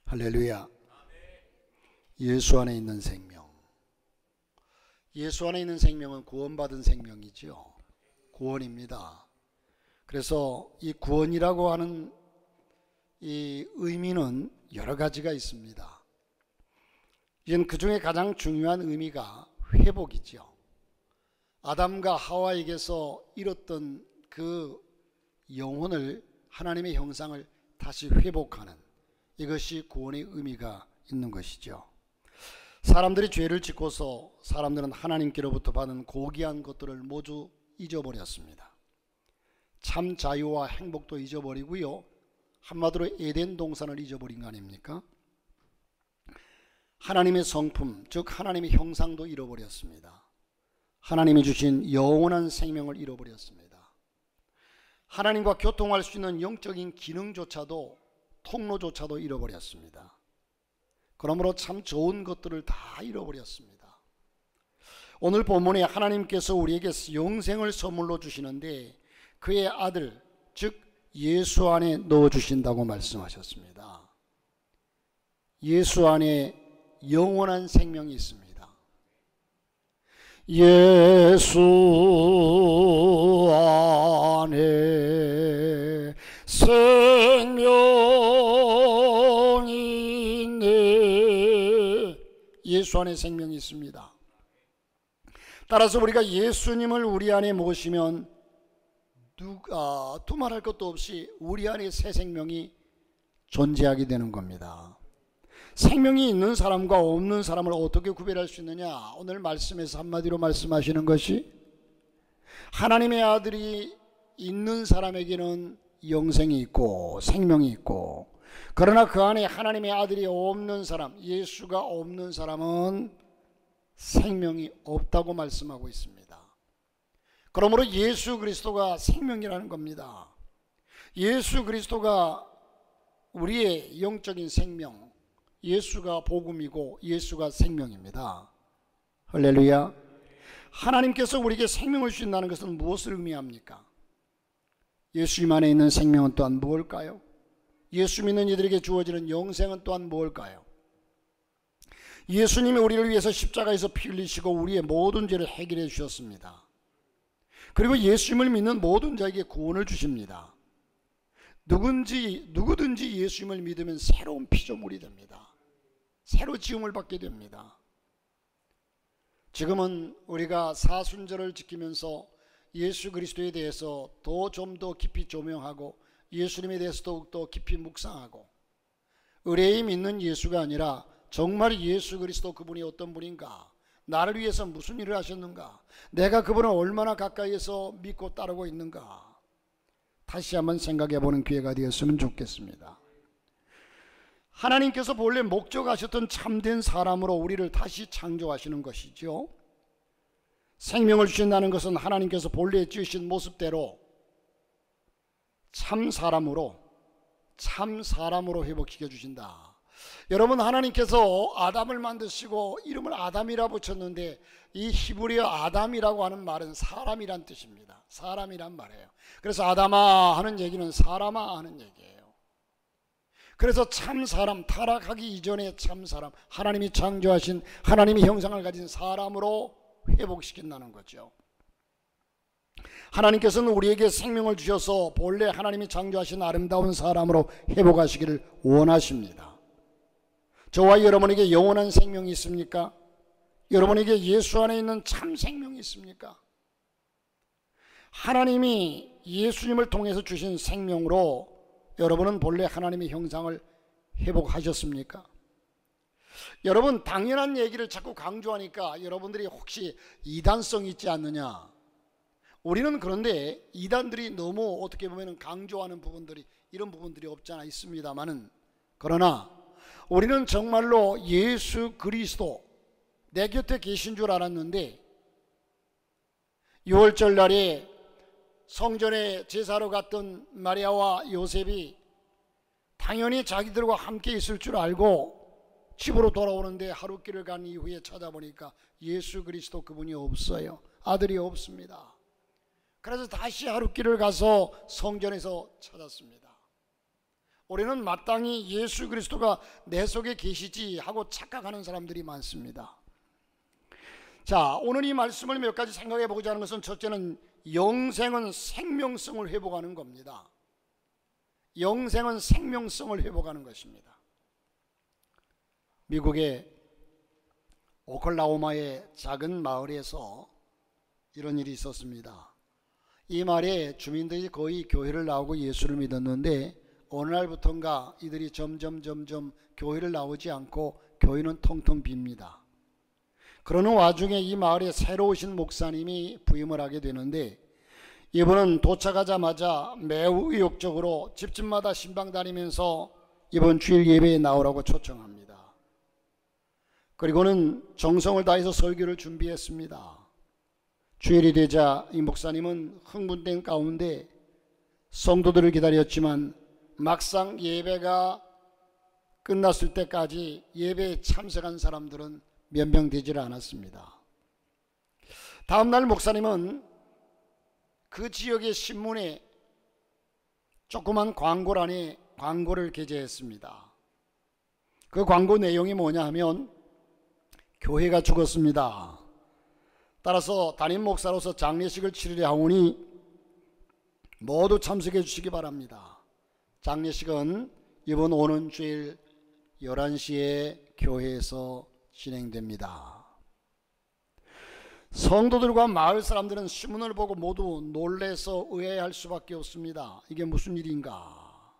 할렐루야. 예수 안에 있는 생명. 예수 안에 있는 생명은 구원받은 생명이죠. 구원입니다. 그래서 이 구원이라고 하는 이 의미는 여러 가지가 있습니다. 이건 그 중에 가장 중요한 의미가 회복이죠. 아담과 하와에게서 잃었던 그 영혼을, 하나님의 형상을 다시 회복하는, 이것이 구원의 의미가 있는 것이죠. 사람들이 죄를 짓고서 사람들은 하나님께로부터 받은 고귀한 것들을 모두 잊어버렸습니다. 참 자유와 행복도 잊어버리고요, 한마디로 에덴 동산을 잊어버린 거 아닙니까? 하나님의 성품, 즉 하나님의 형상도 잃어버렸습니다. 하나님이 주신 영원한 생명을 잃어버렸습니다. 하나님과 교통할 수 있는 영적인 기능조차도, 통로조차도 잃어버렸습니다. 그러므로 참 좋은 것들을 다 잃어버렸습니다. 오늘 본문에 하나님께서 우리에게 영생을 선물로 주시는데 그의 아들, 즉 예수 안에 넣어주신다고 말씀하셨습니다. 예수 안에 영원한 생명이 있습니다. 예수 안에 생명이 있네. 예수 안에 생명이 있습니다. 따라서 우리가 예수님을 우리 안에 모시면 두말할 것도 없이 우리 안에 새 생명이 존재하게 되는 겁니다. 생명이 있는 사람과 없는 사람을 어떻게 구별할 수 있느냐? 오늘 말씀에서 한마디로 말씀하시는 것이, 하나님의 아들이 있는 사람에게는 영생이 있고 생명이 있고, 그러나 그 안에 하나님의 아들이 없는 사람, 예수가 없는 사람은 생명이 없다고 말씀하고 있습니다. 그러므로 예수 그리스도가 생명이라는 겁니다. 예수 그리스도가 우리의 영적인 생명, 예수가 복음이고 예수가 생명입니다. 할렐루야. 하나님께서 우리에게 생명을 주신다는 것은 무엇을 의미합니까? 예수님 안에 있는 생명은 또한 무엇일까요? 예수 믿는 이들에게 주어지는 영생은 또한 무엇일까요? 예수님이 우리를 위해서 십자가에서 피 흘리시고 우리의 모든 죄를 해결해 주셨습니다. 그리고 예수님을 믿는 모든 자에게 구원을 주십니다. 누구든지 예수님을 믿으면 새로운 피조물이 됩니다. 새로 지음을 받게 됩니다. 지금은 우리가 사순절을 지키면서 예수 그리스도에 대해서 좀 더 깊이 조명하고 예수님에 대해서 더욱더 깊이 묵상하고, 의뢰의 믿는 예수가 아니라 정말 예수 그리스도 그분이 어떤 분인가, 나를 위해서 무슨 일을 하셨는가, 내가 그분을 얼마나 가까이에서 믿고 따르고 있는가, 다시 한번 생각해 보는 기회가 되었으면 좋겠습니다. 하나님께서 본래 목적하셨던 참된 사람으로 우리를 다시 창조하시는 것이죠. 생명을 주신다는 것은 하나님께서 본래 지으신 모습대로 참 사람으로 회복시켜 주신다. 여러분, 하나님께서 아담을 만드시고 이름을 아담이라 붙였는데, 이 히브리어 아담이라고 하는 말은 사람이란 뜻입니다. 사람이란 말이에요. 그래서 아담아 하는 얘기는 사람아 하는 얘기예요. 그래서 참 사람, 타락하기 이전에 참 사람, 하나님이 창조하신 하나님의 형상을 가진 사람으로 회복시킨다는 거죠. 하나님께서는 우리에게 생명을 주셔서 본래 하나님이 창조하신 아름다운 사람으로 회복하시기를 원하십니다. 저와 여러분에게 영원한 생명이 있습니까? 여러분에게 예수 안에 있는 참 생명이 있습니까? 하나님이 예수님을 통해서 주신 생명으로 여러분은 본래 하나님의 형상을 회복하셨습니까? 여러분, 당연한 얘기를 자꾸 강조하니까 여러분들이 혹시 이단성이 있지 않느냐? 우리는 그런데 이단들이 너무 어떻게 보면 강조하는 부분들이, 이런 부분들이 없잖아 있습니다만은, 그러나 우리는 정말로 예수 그리스도 내 곁에 계신 줄 알았는데, 6월절 날에 성전에 제사로 갔던 마리아와 요셉이 당연히 자기들과 함께 있을 줄 알고 집으로 돌아오는데, 하룻길을 간 이후에 찾아보니까 예수 그리스도 그분이 없어요. 아들이 없습니다. 그래서 다시 하룻길을 가서 성전에서 찾았습니다. 우리는 마땅히 예수 그리스도가 내 속에 계시지 하고 착각하는 사람들이 많습니다. 자, 오늘 이 말씀을 몇 가지 생각해 보고자 하는 것은, 첫째는 영생은 생명성을 회복하는 겁니다. 영생은 생명성을 회복하는 것입니다. 미국의 오클라호마의 작은 마을에서 이런 일이 있었습니다. 이 마을에 주민들이 거의 교회를 나오고 예수를 믿었는데, 어느 날부터인가 이들이 점점 교회를 나오지 않고 교회는 텅텅 빕니다. 그러는 와중에 이 마을에 새로 오신 목사님이 부임을 하게 되는데, 이분은 도착하자마자 매우 의욕적으로 집집마다 신방 다니면서 이번 주일 예배에 나오라고 초청합니다. 그리고는 정성을 다해서 설교를 준비했습니다. 주일이 되자 이 목사님은 흥분된 가운데 성도들을 기다렸지만, 막상 예배가 끝났을 때까지 예배에 참석한 사람들은 몇 명 되질 않았습니다. 다음날 목사님은 그 지역의 신문에 조그만 광고란에 광고를 게재했습니다. 그 광고 내용이 뭐냐 하면, 교회가 죽었습니다. 따라서 담임 목사로서 장례식을 치르려 하오니 모두 참석해 주시기 바랍니다. 장례식은 이번 오는 주일 11시에 교회에서 진행됩니다. 성도들과 마을 사람들은 신문을 보고 모두 놀라서 의아해할 수밖에 없습니다. 이게 무슨 일인가?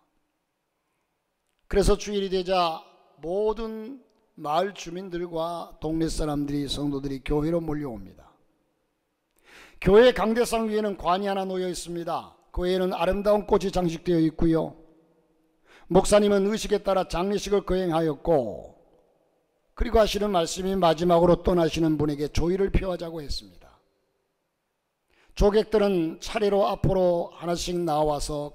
그래서 주일이 되자 모든 마을 주민들과 동네 사람들이, 성도들이 교회로 몰려옵니다. 교회 강대상 위에는 관이 하나 놓여 있습니다. 그 외에는 아름다운 꽃이 장식되어 있고요. 목사님은 의식에 따라 장례식을 거행하였고, 그리고 하시는 말씀이 마지막으로 떠나시는 분에게 조의를 표하자고 했습니다. 조객들은 차례로 앞으로 하나씩 나와서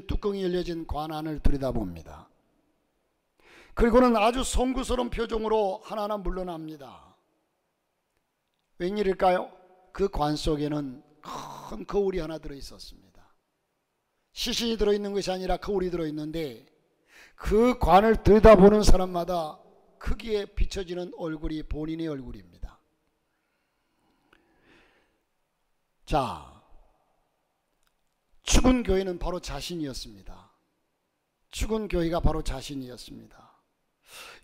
뚜껑이 열려진 관 안을 들여다봅니다. 그리고는 아주 송구스러운 표정으로 하나하나 물러납니다. 웬일일까요? 그 관 속에는 큰 거울이 하나 들어있었습니다. 시신이 들어있는 것이 아니라 거울이 들어있는데, 그 관을 들여다보는 사람마다 크기에 비춰지는 얼굴이 본인의 얼굴입니다. 자, 죽은 교회는 바로 자신이었습니다. 죽은 교회가 바로 자신이었습니다.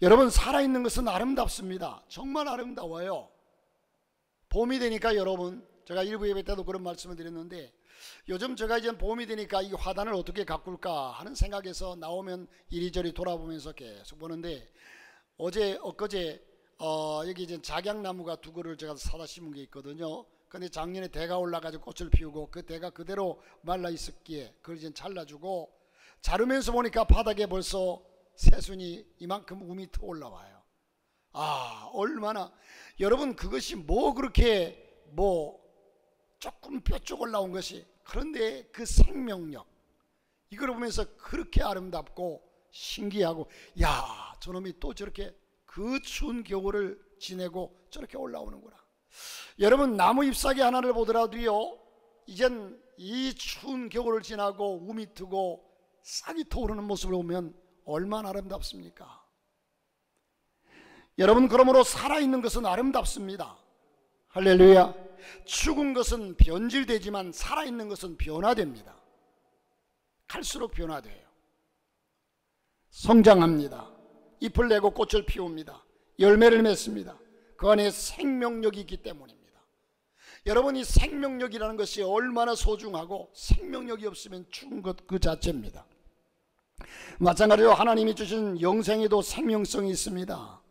여러분, 살아있는 것은 아름답습니다. 정말 아름다워요. 봄이 되니까, 여러분, 제가 일부 예배 때도 그런 말씀을 드렸는데, 요즘 제가 이제 봄이 되니까 이 화단을 어떻게 가꿀까 하는 생각에서 나오면 이리저리 돌아보면서 계속 보는데, 엊그제 여기 이제 작약나무가 두 그루를 제가 사다 심은 게 있거든요. 근데 작년에 대가 올라가지고 꽃을 피우고 그 대가 그대로 말라 있었기에 그걸 이제 잘라주고, 자르면서 보니까 바닥에 벌써 새순이 이만큼 우미 터 올라와요. 얼마나, 여러분, 그것이 그렇게 조금 뼈쪽 올라온 것이, 그런데 그 생명력, 이걸 보면서 그렇게 아름답고 신기하고, 야, 저놈이 또 저렇게 그 추운 겨울을 지내고 저렇게 올라오는구나. 여러분, 나무 잎사귀 하나를 보더라도요, 이젠 이 추운 겨울을 지나고 우미 트고 싹이 터오르는 모습을 보면 얼마나 아름답습니까? 여러분, 그러므로 살아있는 것은 아름답습니다. 할렐루야. 죽은 것은 변질되지만 살아있는 것은 변화됩니다. 갈수록 변화돼요. 성장합니다. 잎을 내고 꽃을 피웁니다. 열매를 맺습니다. 그 안에 생명력이 있기 때문입니다. 여러분, 이 생명력이라는 것이 얼마나 소중하고, 생명력이 없으면 죽은 것 그 자체입니다. 마찬가지로 하나님이 주신 영생에도 생명성이 있습니다.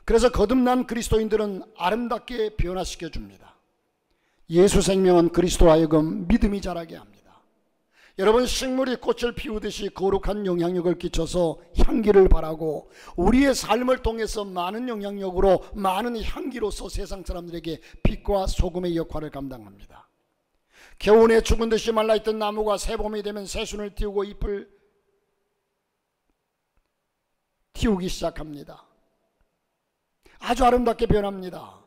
그래서 거듭난 그리스도인들은 아름답게 변화시켜 줍니다. 예수 생명은 그리스도 하여금 믿음이 자라게 합니다. 여러분, 식물이 꽃을 피우듯이 거룩한 영향력을 끼쳐서 향기를 발하고, 우리의 삶을 통해서 많은 영향력으로, 많은 향기로서 세상 사람들에게 빛과 소금의 역할을 감당합니다. 겨우내 죽은 듯이 말라있던 나무가 새봄이 되면 새순을 띄우고 잎을 틔우기 시작합니다. 아주 아름답게 변합니다.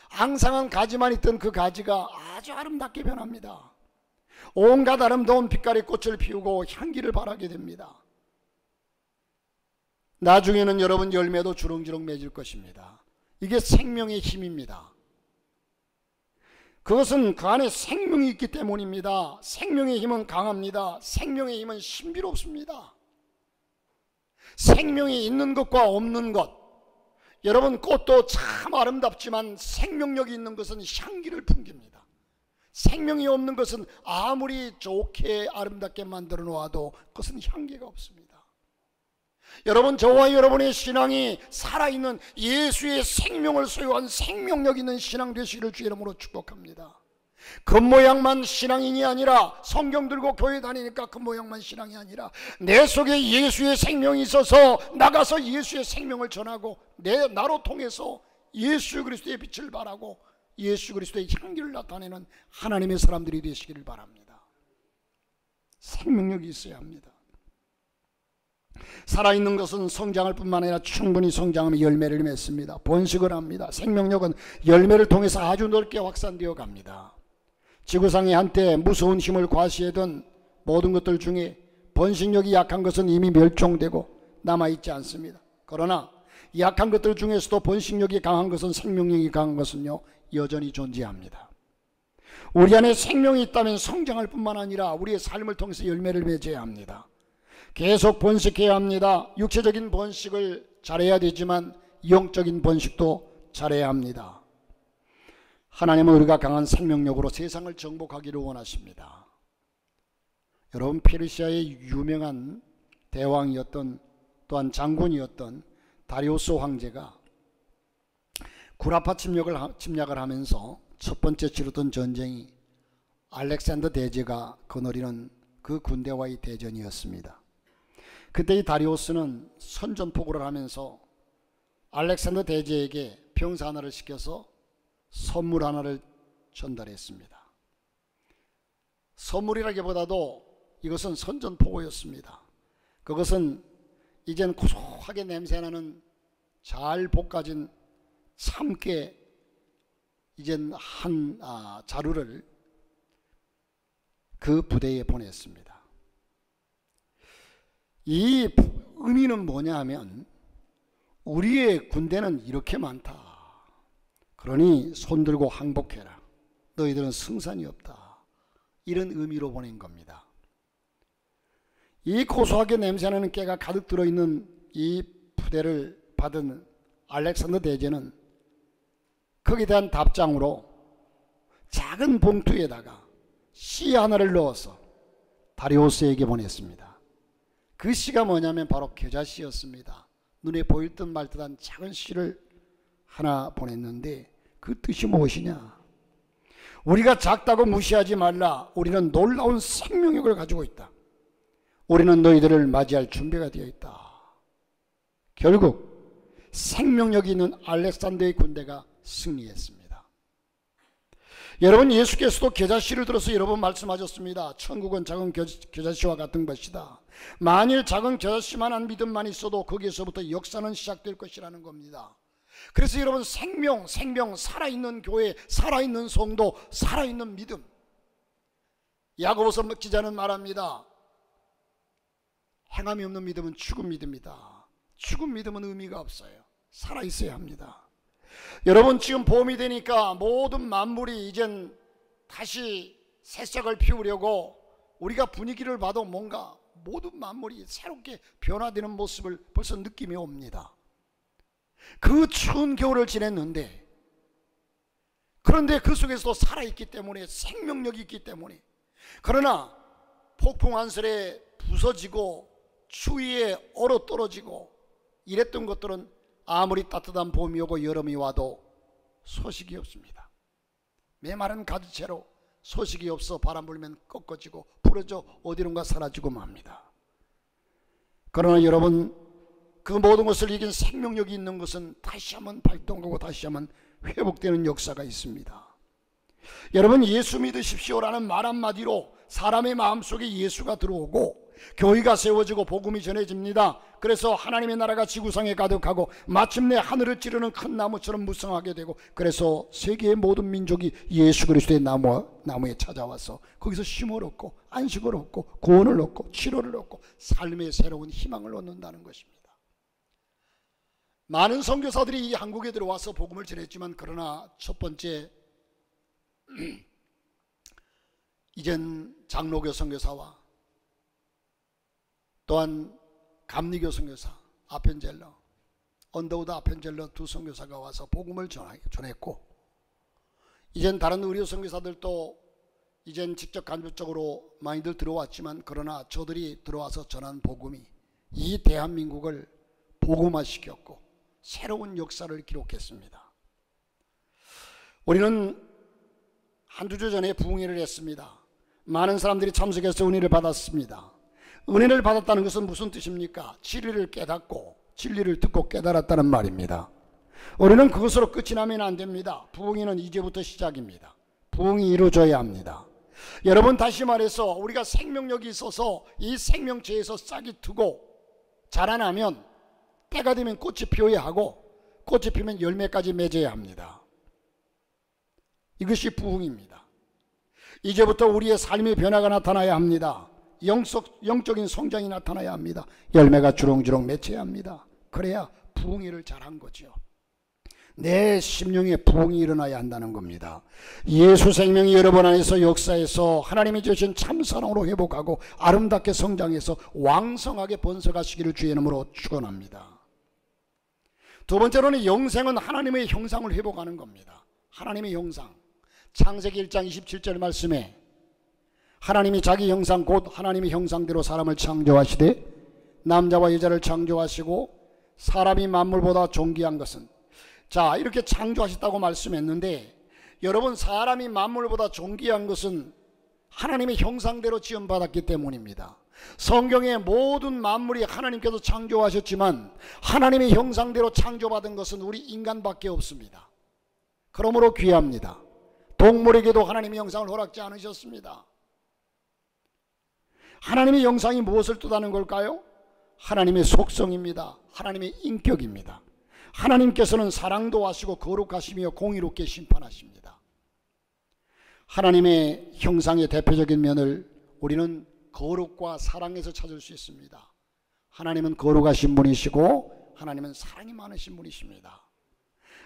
앙상한 가지만 있던 그 가지가 아주 아름답게 변합니다. 온갖 아름다운 빛깔의 꽃을 피우고 향기를 발하게 됩니다. 나중에는 여러분 열매도 주렁주렁 맺을 것입니다. 이게 생명의 힘입니다. 그것은 그 안에 생명이 있기 때문입니다. 생명의 힘은 강합니다. 생명의 힘은 신비롭습니다. 생명이 있는 것과 없는 것, 여러분 꽃도 참 아름답지만 생명력이 있는 것은 향기를 풍깁니다. 생명이 없는 것은 아무리 좋게 아름답게 만들어 놓아도 그것은 향기가 없습니다. 여러분, 저와 여러분의 신앙이 살아있는 예수의 생명을 소유한 생명력 있는 신앙 되시기를 주 이름으로 축복합니다. 겉모양만 신앙인이 아니라, 성경 들고 교회 다니니까 겉모양만 신앙이 아니라 내 속에 예수의 생명이 있어서 나가서 예수의 생명을 전하고 나로 통해서 예수 그리스도의 빛을 발하고 예수 그리스도의 향기를 나타내는 하나님의 사람들이 되시기를 바랍니다. 생명력이 있어야 합니다. 살아있는 것은 성장할 뿐만 아니라 충분히 성장하며 열매를 맺습니다. 번식을 합니다. 생명력은 열매를 통해서 아주 넓게 확산되어 갑니다. 지구상에 한때 무서운 힘을 과시하던 모든 것들 중에 번식력이 약한 것은 이미 멸종되고 남아있지 않습니다. 그러나 약한 것들 중에서도 번식력이 강한 것은, 생명력이 강한 것은요, 여전히 존재합니다. 우리 안에 생명이 있다면 성장할 뿐만 아니라 우리의 삶을 통해서 열매를 맺어야 합니다. 계속 번식해야 합니다. 육체적인 번식을 잘해야 되지만 영적인 번식도 잘해야 합니다. 하나님은 우리가 강한 생명력으로 세상을 정복하기를 원하십니다. 여러분, 페르시아의 유명한 대왕이었던, 또한 장군이었던 다리우스 황제가 구라파 침략을 하면서 첫 번째 치렀던 전쟁이 알렉산더 대제가 거느리는 그 군대와의 대전이었습니다. 그때 이 다리우스는 선전포고를 하면서 알렉산더 대제에게 병사 하나를 시켜서 선물 하나를 전달했습니다. 선물이라기보다도 이것은 선전포고였습니다. 그것은 이젠 고소하게 냄새나는 잘 볶아진 참깨 이젠 한 자루를 그 부대에 보냈습니다. 이 의미는 뭐냐 하면, 우리의 군대는 이렇게 많다. 그러니 손들고 항복해라. 너희들은 승산이 없다. 이런 의미로 보낸 겁니다. 이 고소하게 냄새나는 깨가 가득 들어있는 이 부대를 받은 알렉산더 대제는 거기에 대한 답장으로 작은 봉투에다가 씨 하나를 넣어서 다리우스에게 보냈습니다. 그 씨가 뭐냐면 바로 겨자씨였습니다. 눈에 보일 듯 말 듯한 작은 씨를 하나 보냈는데 그 뜻이 무엇이냐? 우리가 작다고 무시하지 말라. 우리는 놀라운 생명력을 가지고 있다. 우리는 너희들을 맞이할 준비가 되어 있다. 결국 생명력이 있는 알렉산더의 군대가 승리했습니다. 여러분, 예수께서도 겨자씨를 들어서 여러 번 말씀하셨습니다. 천국은 작은 겨자씨와 같은 것이다. 만일 작은 겨자씨만한 믿음만 있어도 거기에서부터 역사는 시작될 것이라는 겁니다. 그래서 여러분, 생명, 살아있는 교회, 살아있는 성도, 살아있는 믿음. 야고보서 기자는 말합니다. 행함이 없는 믿음은 죽은 믿음이다. 죽은 믿음은 의미가 없어요. 살아있어야 합니다. 여러분, 지금 봄이 되니까 모든 만물이 이젠 다시 새싹을 피우려고, 우리가 분위기를 봐도 뭔가 모든 만물이 새롭게 변화되는 모습을 벌써 느낌이 옵니다. 그 추운 겨울을 지냈는데, 그런데 그 속에서도 살아있기 때문에, 생명력이 있기 때문에, 그러나 폭풍 한설에 부서지고 추위에 얼어 떨어지고 이랬던 것들은 아무리 따뜻한 봄이 오고 여름이 와도 소식이 없습니다. 메마른 가지채로 소식이 없어 바람 불면 꺾어지고 부러져 어디론가 사라지고 맙니다. 그러나 여러분, 그 모든 것을 이긴 생명력이 있는 것은 다시 한번 발동하고 다시 한번 회복되는 역사가 있습니다. 여러분, 예수 믿으십시오라는 말 한마디로 사람의 마음속에 예수가 들어오고, 교회가 세워지고 복음이 전해집니다. 그래서 하나님의 나라가 지구상에 가득하고 마침내 하늘을 찌르는 큰 나무처럼 무성하게 되고, 그래서 세계의 모든 민족이 예수 그리스도의 나무에 찾아와서 거기서 쉼을 얻고 안식을 얻고 구원을 얻고 치료를 얻고 삶의 새로운 희망을 얻는다는 것입니다. 많은 선교사들이 이 한국에 들어와서 복음을 전했지만, 그러나 첫 번째 이젠 장로교 선교사와 또한 감리교 선교사 아펜젤러, 언더우드 아펜젤러 두 선교사가 와서 복음을 전했고, 이젠 다른 의료 선교사들도 이젠 직접 간접적으로 많이들 들어왔지만, 그러나 저들이 들어와서 전한 복음이 이 대한민국을 복음화시켰고 새로운 역사를 기록했습니다. 우리는 한두 주 전에 부흥회를 했습니다. 많은 사람들이 참석해서 은혜를 받았습니다. 은혜를 받았다는 것은 무슨 뜻입니까? 진리를 깨닫고 진리를 듣고 깨달았다는 말입니다. 우리는 그것으로 끝이 나면 안 됩니다. 부흥회는 이제부터 시작입니다. 부흥이 이루어져야 합니다. 여러분, 다시 말해서 우리가 생명력이 있어서 이 생명체에서 싹이 트고 자라나면 때가 되면 꽃이 피어야 하고, 꽃이 피면 열매까지 맺어야 합니다. 이것이 부흥입니다. 이제부터 우리의 삶의 변화가 나타나야 합니다. 영적인 성장이 나타나야 합니다. 열매가 주렁주렁 맺혀야 합니다. 그래야 부흥회를 잘한 거죠. 내 심령에 부흥이 일어나야 한다는 겁니다. 예수 생명이 여러분 안에서 역사해서 하나님이 주신 참사랑으로 회복하고 아름답게 성장해서 왕성하게 번성하시기를 주의 이름으로 축원합니다. 두 번째로는 영생은 하나님의 형상을 회복하는 겁니다. 하나님의 형상, 창세기 1장 27절 말씀에 하나님이 자기 형상 곧 하나님의 형상대로 사람을 창조하시되 남자와 여자를 창조하시고 사람이 만물보다 존귀한 것은, 자, 이렇게 창조하셨다고 말씀했는데, 여러분, 사람이 만물보다 존귀한 것은 하나님의 형상대로 지음받았기 때문입니다. 성경의 모든 만물이 하나님께서 창조하셨지만 하나님의 형상대로 창조받은 것은 우리 인간밖에 없습니다. 그러므로 귀합니다. 동물에게도 하나님의 형상을 허락지 않으셨습니다. 하나님의 형상이 무엇을 뜻하는 걸까요? 하나님의 속성입니다. 하나님의 인격입니다. 하나님께서는 사랑도 하시고 거룩하시며 공의롭게 심판하십니다. 하나님의 형상의 대표적인 면을 우리는 거룩과 사랑에서 찾을 수 있습니다. 하나님은 거룩하신 분이시고 하나님은 사랑이 많으신 분이십니다.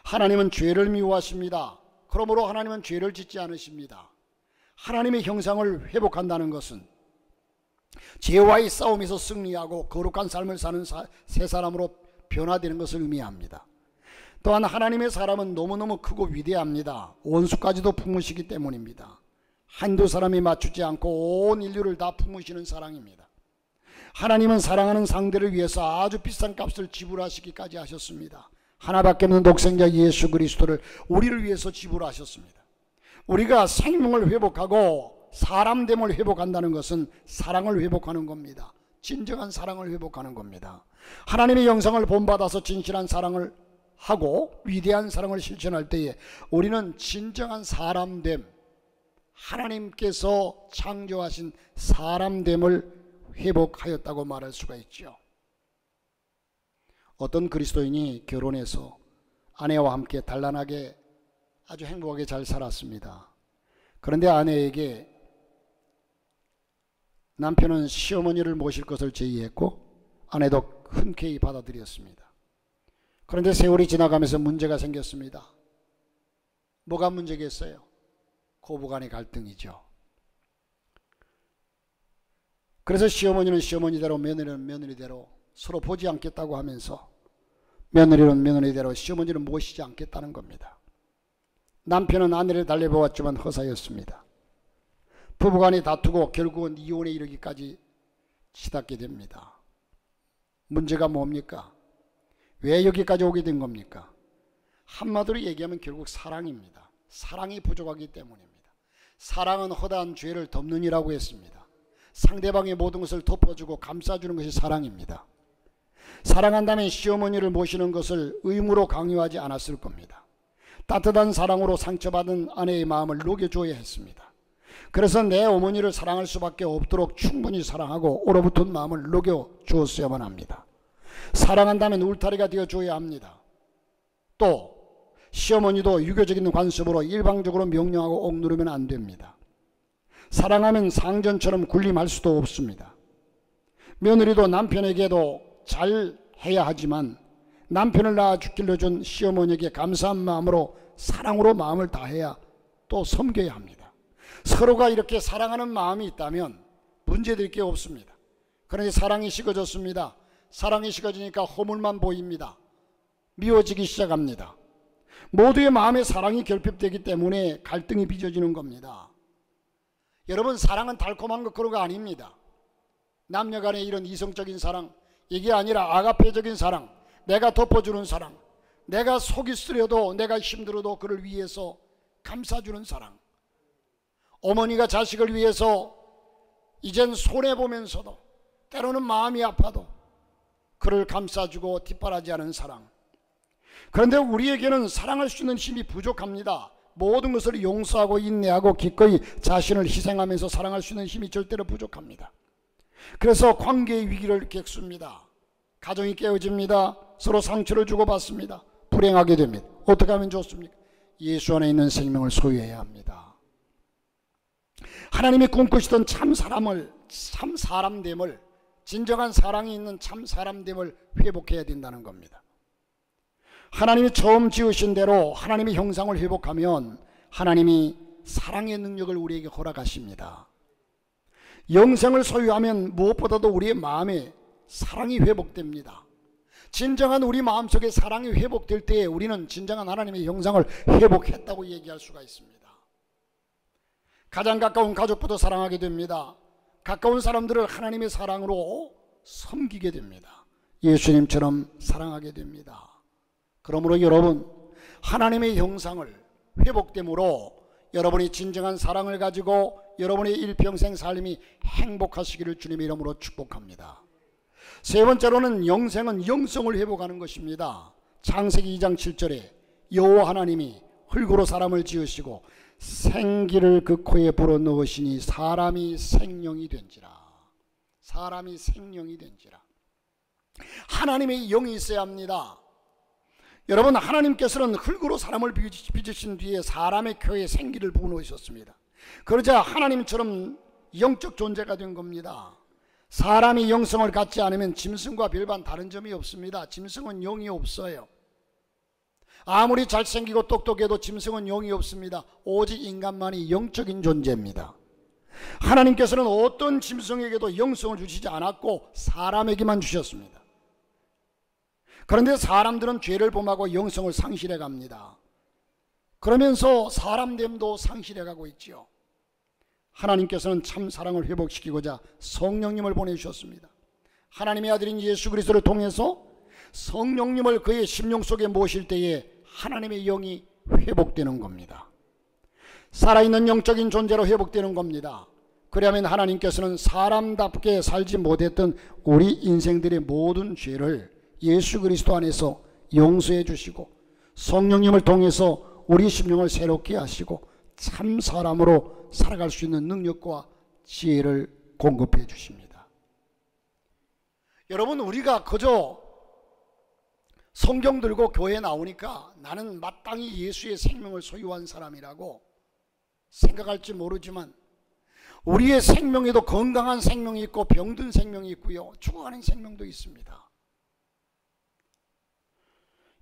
하나님은 죄를 미워하십니다. 그러므로 하나님은 죄를 짓지 않으십니다. 하나님의 형상을 회복한다는 것은 죄와의 싸움에서 승리하고 거룩한 삶을 사는 새 사람으로 변화되는 것을 의미합니다. 또한 하나님의 사람은 너무너무 크고 위대합니다. 원수까지도 품으시기 때문입니다. 한두 사람이 맞추지 않고 온 인류를 다 품으시는 사랑입니다. 하나님은 사랑하는 상대를 위해서 아주 비싼 값을 지불하시기까지 하셨습니다. 하나밖에 없는 독생자 예수 그리스도를 우리를 위해서 지불하셨습니다. 우리가 생명을 회복하고 사람됨을 회복한다는 것은 사랑을 회복하는 겁니다. 진정한 사랑을 회복하는 겁니다. 하나님의 영상을 본받아서 진실한 사랑을 하고 위대한 사랑을 실천할 때에 우리는 진정한 사람됨, 하나님께서 창조하신 사람됨을 회복하였다고 말할 수가 있죠. 어떤 그리스도인이 결혼해서 아내와 함께 단란하게 아주 행복하게 잘 살았습니다. 그런데 아내에게 남편은 시어머니를 모실 것을 제의했고 아내도 흔쾌히 받아들였습니다. 그런데 세월이 지나가면서 문제가 생겼습니다. 뭐가 문제겠어요? 고부간의 갈등이죠. 그래서 시어머니는 시어머니대로 며느리는 며느리대로 서로 보지 않겠다고 하면서 며느리는 며느리대로 시어머니를 모시지 않겠다는 겁니다. 남편은 아내를 달래보았지만 허사였습니다. 부부간이 다투고 결국은 이혼에 이르기까지 치닫게 됩니다. 문제가 뭡니까? 왜 여기까지 오게 된 겁니까? 한마디로 얘기하면 결국 사랑입니다. 사랑이 부족하기 때문입니다. 사랑은 허다한 죄를 덮는 이라고 했습니다. 상대방의 모든 것을 덮어주고 감싸주는 것이 사랑입니다. 사랑한다면 시어머니를 모시는 것을 의무로 강요하지 않았을 겁니다. 따뜻한 사랑으로 상처받은 아내의 마음을 녹여줘야 했습니다. 그래서 내 어머니를 사랑할 수밖에 없도록 충분히 사랑하고 얼어붙은 마음을 녹여 주었어야만 합니다. 사랑한다면 울타리가 되어 줘야 합니다. 또 시어머니도 유교적인 관습으로 일방적으로 명령하고 억누르면 안 됩니다. 사랑하면 상전처럼 군림할 수도 없습니다. 며느리도 남편에게도 잘 해야 하지만 남편을 낳아 길러준 시어머니에게 감사한 마음으로 사랑으로 마음을 다해야 또 섬겨야 합니다. 서로가 이렇게 사랑하는 마음이 있다면 문제될 게 없습니다. 그런데 사랑이 식어졌습니다. 사랑이 식어지니까 허물만 보입니다. 미워지기 시작합니다. 모두의 마음에 사랑이 결핍되기 때문에 갈등이 빚어지는 겁니다. 여러분, 사랑은 달콤한 것 그런 거 아닙니다. 남녀 간의 이런 이성적인 사랑, 이게 아니라 아가페적인 사랑, 내가 덮어주는 사랑, 내가 속이 쓰려도 내가 힘들어도 그를 위해서 감싸주는 사랑. 어머니가 자식을 위해서 이젠 손해보면서도 때로는 마음이 아파도 그를 감싸주고 뒷바라지하는 사랑. 그런데 우리에게는 사랑할 수 있는 힘이 부족합니다. 모든 것을 용서하고 인내하고 기꺼이 자신을 희생하면서 사랑할 수 있는 힘이 절대로 부족합니다. 그래서 관계의 위기를 겪습니다. 가정이 깨어집니다. 서로 상처를 주고받습니다. 불행하게 됩니다. 어떻게 하면 좋습니까? 예수 안에 있는 생명을 소유해야 합니다. 하나님이 꿈꾸시던 참 사람됨을, 진정한 사랑이 있는 참 사람됨을 회복해야 된다는 겁니다. 하나님이 처음 지으신 대로 하나님의 형상을 회복하면 하나님이 사랑의 능력을 우리에게 허락하십니다. 영생을 소유하면 무엇보다도 우리의 마음에 사랑이 회복됩니다. 진정한 우리 마음속에 사랑이 회복될 때에 우리는 진정한 하나님의 형상을 회복했다고 얘기할 수가 있습니다. 가장 가까운 가족부터 사랑하게 됩니다. 가까운 사람들을 하나님의 사랑으로 섬기게 됩니다. 예수님처럼 사랑하게 됩니다. 그러므로 여러분, 하나님의 형상을 회복됨으로 여러분이 진정한 사랑을 가지고 여러분의 일평생 삶이 행복하시기를 주님의 이름으로 축복합니다. 세 번째로는 영생은 영성을 회복하는 것입니다. 창세기 2장 7절에 여호와 하나님이 흙으로 사람을 지으시고 생기를 그 코에 불어넣으시니 사람이 생명이 된지라. 사람이 생명이 된지라. 하나님의 영이 있어야 합니다. 여러분, 하나님께서는 흙으로 사람을 빚으신 뒤에 사람의 코에 생기를 불어넣으셨습니다. 그러자 하나님처럼 영적 존재가 된 겁니다. 사람이 영성을 갖지 않으면 짐승과 별반 다른 점이 없습니다. 짐승은 영이 없어요. 아무리 잘생기고 똑똑해도 짐승은 영이 없습니다. 오직 인간만이 영적인 존재입니다. 하나님께서는 어떤 짐승에게도 영성을 주시지 않았고 사람에게만 주셨습니다. 그런데 사람들은 죄를 범하고 영성을 상실해 갑니다. 그러면서 사람됨도 상실해 가고 있지요. 하나님께서는 참 사랑을 회복시키고자 성령님을 보내주셨습니다. 하나님의 아들인 예수 그리스도를 통해서 성령님을 그의 심령 속에 모실 때에 하나님의 영이 회복되는 겁니다. 살아있는 영적인 존재로 회복되는 겁니다. 그러면 하나님께서는 사람답게 살지 못했던 우리 인생들의 모든 죄를 예수 그리스도 안에서 용서해 주시고 성령님을 통해서 우리 심령을 새롭게 하시고 참 사람으로 살아갈 수 있는 능력과 지혜를 공급해 주십니다. 여러분, 우리가 그저 성경 들고 교회에 나오니까 나는 마땅히 예수의 생명을 소유한 사람이라고 생각할지 모르지만 우리의 생명에도 건강한 생명이 있고 병든 생명이 있고요, 죽어가는 생명도 있습니다.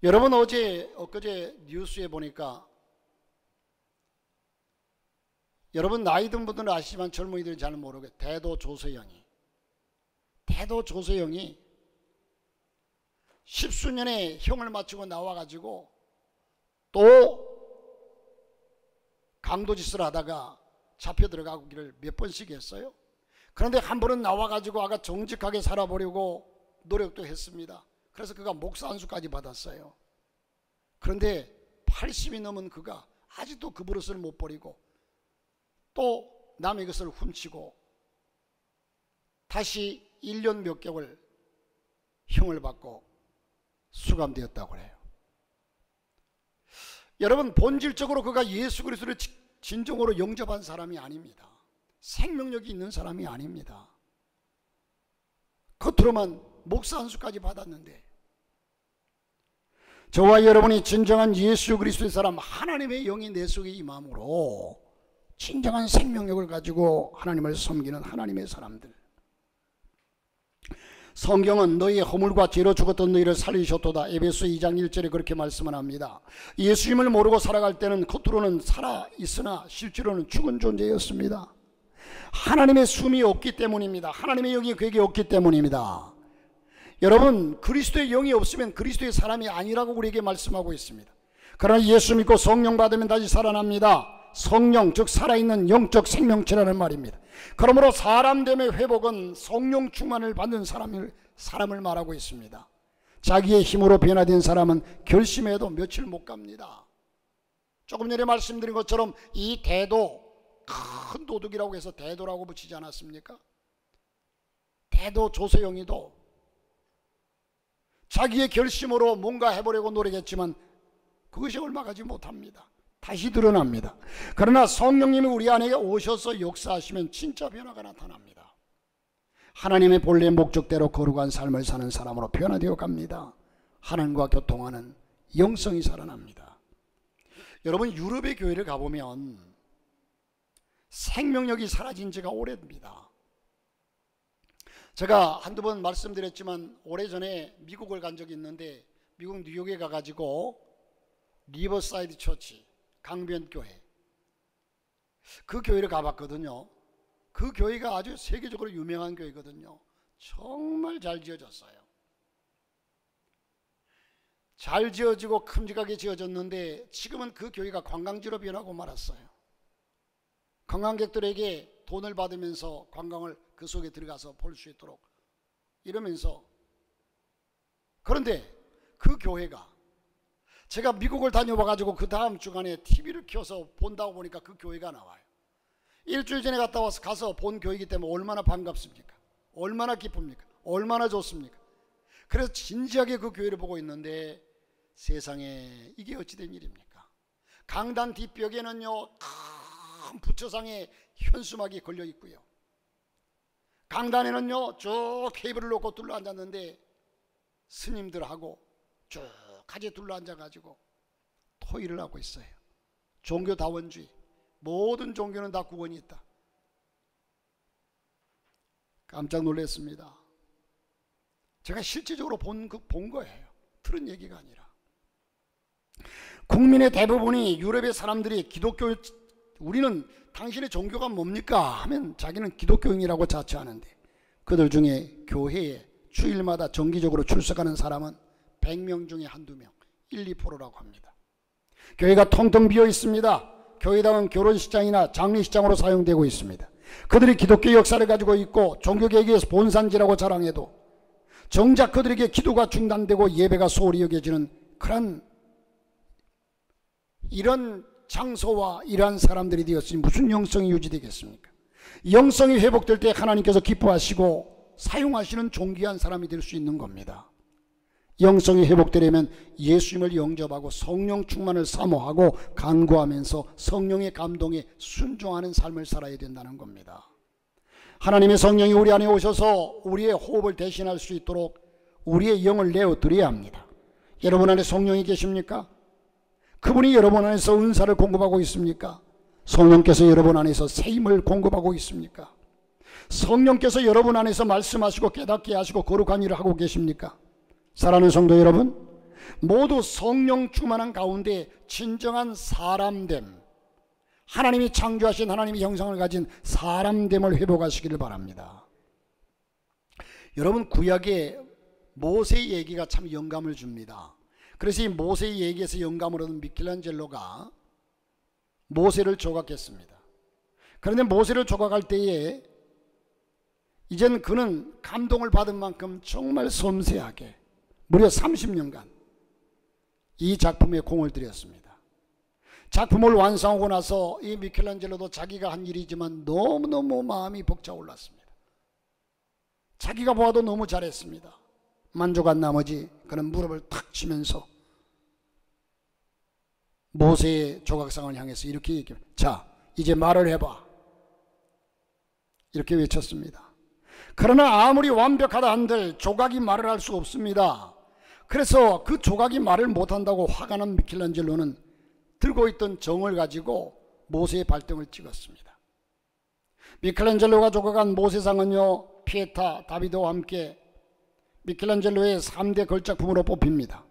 여러분, 엊그제 뉴스에 보니까, 여러분 나이 든 분들은 아시지만 젊은이들은 잘 모르게 대도 조서영이 십수년의 형을 마치고 나와가지고 또 강도짓을 하다가 잡혀 들어가기를 몇 번씩 했어요. 그런데 한 번은 나와가지고 아가 정직하게 살아보려고 노력도 했습니다. 그래서 그가 목사 안수까지 받았어요. 그런데 80이 넘은 그가 아직도 그 버릇을 못 버리고 또 남의 것을 훔치고 다시 1년 몇 개월 형을 받고 수감되었다고 해요. 여러분, 본질적으로 그가 예수 그리스도를 진정으로 영접한 사람이 아닙니다. 생명력이 있는 사람이 아닙니다. 겉으로만 목사 한 수까지 받았는데, 저와 여러분이 진정한 예수 그리스도의 사람, 하나님의 영이 내 속에 임함으로 진정한 생명력을 가지고 하나님을 섬기는 하나님의 사람들. 성경은 너희의 허물과 죄로 죽었던 너희를 살리셨도다. 에베소 2장 1절에 그렇게 말씀을 합니다. 예수님을 모르고 살아갈 때는 겉으로는 살아있으나 실제로는 죽은 존재였습니다. 하나님의 숨이 없기 때문입니다. 하나님의 영이 그에게 없기 때문입니다. 여러분, 그리스도의 영이 없으면 그리스도의 사람이 아니라고 우리에게 말씀하고 있습니다. 그러나 예수 믿고 성령 받으면 다시 살아납니다. 성령, 즉 살아있는 영적 생명체라는 말입니다. 그러므로 사람됨의 회복은 성령 충만을 받는 사람을 말하고 있습니다. 자기의 힘으로 변화된 사람은 결심해도 며칠 못 갑니다. 조금 전에 말씀드린 것처럼 이 대도, 큰 도둑이라고 해서 대도라고 붙이지 않았습니까? 대도 조세영이도 자기의 결심으로 뭔가 해보려고 노력했지만 그것이 얼마 가지 못합니다. 다시 드러납니다. 그러나 성령님이 우리 안에 오셔서 역사하시면 진짜 변화가 나타납니다. 하나님의 본래 목적대로 거룩한 삶을 사는 사람으로 변화되어 갑니다. 하나님과 교통하는 영성이 살아납니다. 여러분, 유럽의 교회를 가보면 생명력이 사라진 지가 오래됩니다. 제가 한두 번 말씀드렸지만 오래전에 미국을 간 적이 있는데, 미국 뉴욕에 가가지고 리버사이드 처치, 강변교회, 그 교회를 가봤거든요. 그 교회가 아주 세계적으로 유명한 교회거든요. 정말 잘 지어졌어요. 잘 지어지고 큼직하게 지어졌는데 지금은 그 교회가 관광지로 변하고 말았어요. 관광객들에게 돈을 받으면서 관광을 그 속에 들어가서 볼 수 있도록 이러면서, 그런데 그 교회가, 제가 미국을 다녀와가지고 그 다음 주간에 TV를 켜서 본다고 보니까 그 교회가 나와요. 일주일 전에 갔다 와서 가서 본 교회이기 때문에 얼마나 반갑습니까? 얼마나 기쁩니까? 얼마나 좋습니까? 그래서 진지하게 그 교회를 보고 있는데, 세상에 이게 어찌된 일입니까? 강단 뒷벽에는요 큰 부처상에 현수막이 걸려 있고요, 강단에는요 쭉 케이블을 놓고 둘러앉았는데 스님들하고 쭉 같이 둘러앉아가지고 토의를 하고 있어요. 종교다원주의, 모든 종교는 다 구원이 있다. 깜짝 놀랐습니다. 제가 실제적으로 본 거예요. 들은 얘기가 아니라. 국민의 대부분이, 유럽의 사람들이 기독교, 우리는 당신의 종교가 뭡니까? 하면 자기는 기독교인이라고 자처하는데, 그들 중에 교회에 주일마다 정기적으로 출석하는 사람은 100명 중에 한두 명, 1, 2%라고 합니다. 교회가 텅텅 비어 있습니다. 교회당은 결혼식장이나 장례식장으로 사용되고 있습니다. 그들이 기독교 역사를 가지고 있고 종교개혁에서 본산지라고 자랑해도 정작 그들에게 기도가 중단되고 예배가 소홀히 여겨지는 그런 이런 장소와 이러한 사람들이 되었으니 무슨 영성이 유지되겠습니까? 영성이 회복될 때 하나님께서 기뻐하시고 사용하시는 존귀한 사람이 될 수 있는 겁니다. 영성이 회복되려면 예수님을 영접하고 성령 충만을 사모하고 간구하면서 성령의 감동에 순종하는 삶을 살아야 된다는 겁니다. 하나님의 성령이 우리 안에 오셔서 우리의 호흡을 대신할 수 있도록 우리의 영을 내어드려야 합니다. 여러분 안에 성령이 계십니까? 그분이 여러분 안에서 은사를 공급하고 있습니까? 성령께서 여러분 안에서 세임을 공급하고 있습니까? 성령께서 여러분 안에서 말씀하시고 깨닫게 하시고 거룩한 일을 하고 계십니까? 사랑하는 성도 여러분, 모두 성령 충만한 가운데 진정한 사람됨, 하나님이 창조하신 하나님의 형상을 가진 사람됨을 회복하시기를 바랍니다. 여러분, 구약의 모세의 얘기가 참 영감을 줍니다. 그래서 이 모세의 얘기에서 영감을 얻은 미켈란젤로가 모세를 조각했습니다. 그런데 모세를 조각할 때에 이젠 그는 감동을 받은 만큼 정말 섬세하게 무려 30년간 이 작품에 공을 들였습니다. 작품을 완성하고 나서 이 미켈란젤로도 자기가 한 일이지만 너무너무 마음이 벅차올랐습니다. 자기가 보아도 너무 잘했습니다. 만족한 나머지 그는 무릎을 탁 치면서 모세의 조각상을 향해서 이렇게 얘기합니다. 자, 이제 말을 해봐. 이렇게 외쳤습니다. 그러나 아무리 완벽하다 한들 조각이 말을 할 수 없습니다. 그래서 그 조각이 말을 못한다고 화가 난 미켈란젤로는 들고 있던 정을 가지고 모세의 발등을 찍었습니다. 미켈란젤로가 조각한 모세상은요, 피에타, 다비드와 함께 미켈란젤로의 3대 걸작품으로 뽑힙니다.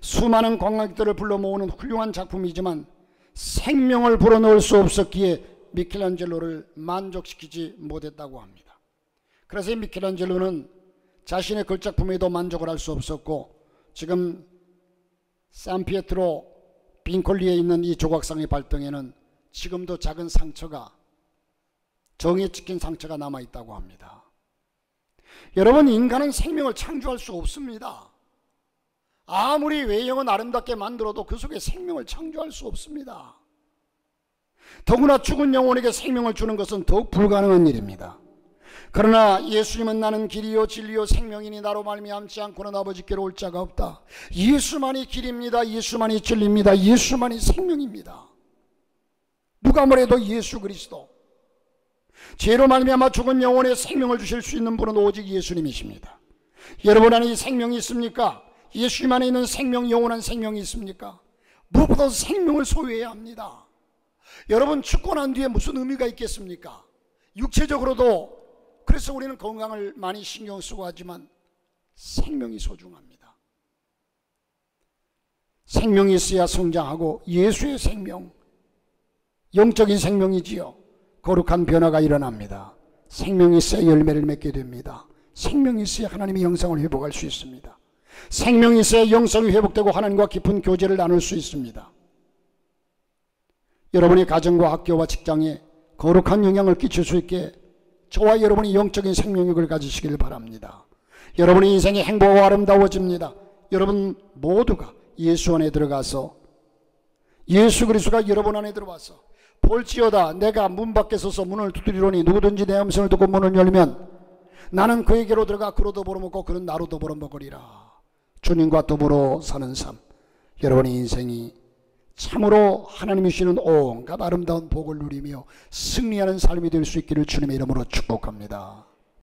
수많은 관광객들을 불러 모으는 훌륭한 작품이지만 생명을 불어넣을 수 없었기에 미켈란젤로를 만족시키지 못했다고 합니다. 그래서 미켈란젤로는 자신의 걸작품에도 만족을 할 수 없었고, 지금 산피에트로 빈콜리에 있는 이 조각상의 발등에는 지금도 작은 상처가, 정에 찍힌 상처가 남아있다고 합니다. 여러분, 인간은 생명을 창조할 수 없습니다. 아무리 외형은 아름답게 만들어도 그 속에 생명을 창조할 수 없습니다. 더구나 죽은 영혼에게 생명을 주는 것은 더욱 불가능한 일입니다. 그러나 예수님은 나는 길이요 진리요 생명이니 나로 말미암지 않고는 아버지께로 올 자가 없다. 예수만이 길입니다. 예수만이 진리입니다. 예수만이 생명입니다. 누가 뭐래도 예수 그리스도. 죄로 말미암아 죽은 영혼에 생명을 주실 수 있는 분은 오직 예수님이십니다. 여러분 안에 이 생명이 있습니까? 예수님 안에 있는 생명, 영원한 생명이 있습니까? 무엇보다 생명을 소유해야 합니다. 여러분, 죽고 난 뒤에 무슨 의미가 있겠습니까? 육체적으로도 그래서 우리는 건강을 많이 신경 쓰고 하지만 생명이 소중합니다. 생명이 있어야 성장하고, 예수의 생명, 영적인 생명이지요. 거룩한 변화가 일어납니다. 생명이 있어야 열매를 맺게 됩니다. 생명이 있어야 하나님의 영성을 회복할 수 있습니다. 생명이 있어야 영성이 회복되고 하나님과 깊은 교제를 나눌 수 있습니다. 여러분의 가정과 학교와 직장에 거룩한 영향을 끼칠 수 있게 저와 여러분이 영적인 생명력을 가지시길 바랍니다. 여러분의 인생이 행복하고 아름다워집니다. 여러분 모두가 예수 안에 들어가서, 예수 그리스도가 여러분 안에 들어와서 볼지어다 내가 문 밖에 서서 문을 두드리노니 누구든지 내 음성을 듣고 문을 열면 나는 그에게로 들어가 그로 더불어 먹고 그는 나로 더불어 먹으리라. 주님과 더불어 사는 삶, 여러분의 인생이 참으로 하나님이 주시는 온갖 아름다운 복을 누리며 승리하는 삶이 될 수 있기를 주님의 이름으로 축복합니다.